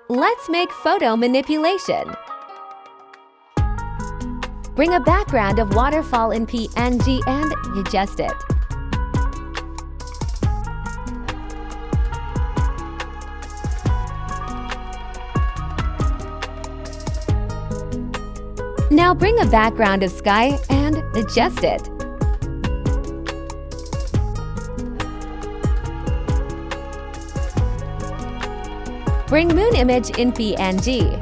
Let's make photo manipulation. Bring a background of waterfall in PNG and adjust it. Now bring a background of sky and adjust it. Bring moon image in PNG.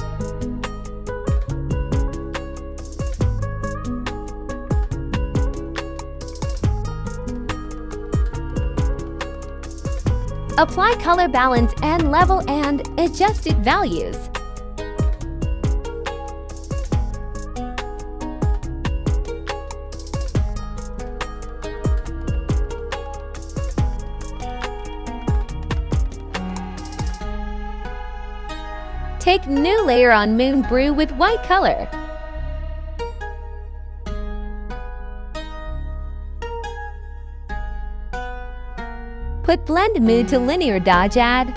Apply color balance and level and adjust its values. Take new layer on moon brew with white color. Put blend mood to linear dodge add.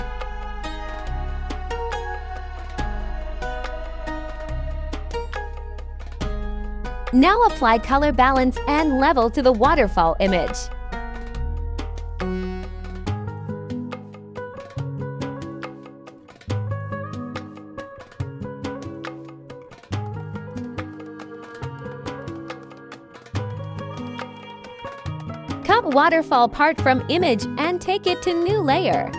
Now apply color balance and level to the waterfall image. Cut waterfall part from image and take it to new layer.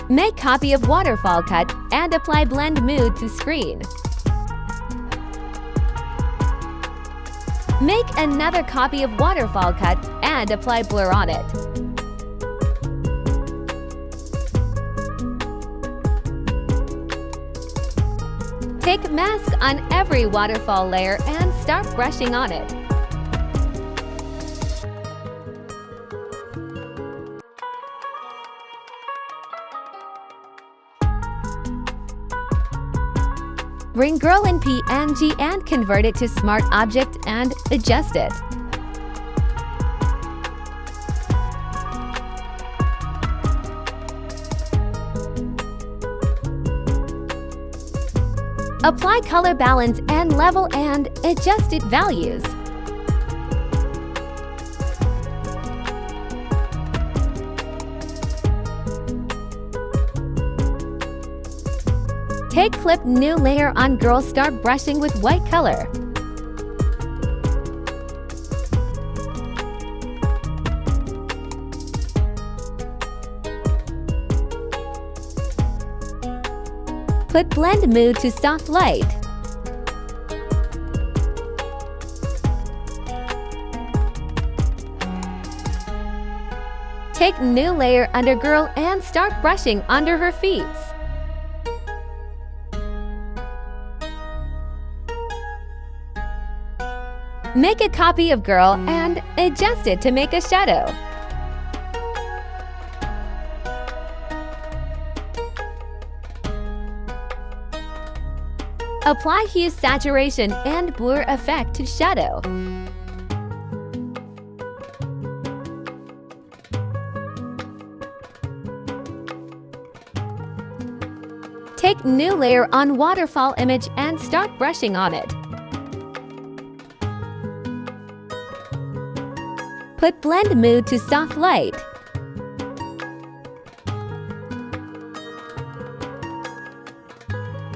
Make copy of waterfall cut and apply blend mood to screen. Make another copy of waterfall cut and apply blur on it. Take mask on every waterfall layer and start brushing on it. Bring girl in PNG and convert it to smart object and adjust it. Apply color balance and level and adjust its values. Take clip new layer on girl, start brushing with white color. Put blend mood to soft light. Take new layer under girl and start brushing under her feet. Make a copy of girl and adjust it to make a shadow. Apply hue, saturation, and blur effect to shadow. Take new layer on waterfall image and start brushing on it. Put blend mood to soft light.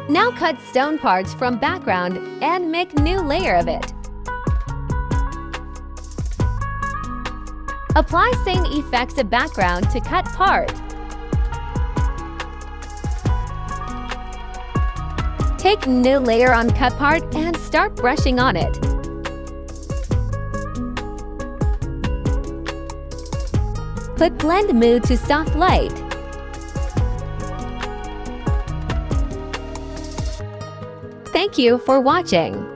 Now cut stone parts from background and make new layer of it. Apply same effects of background to cut part. Take new layer on cut part and start brushing on it. Put blend mood to soft light. Thank you for watching.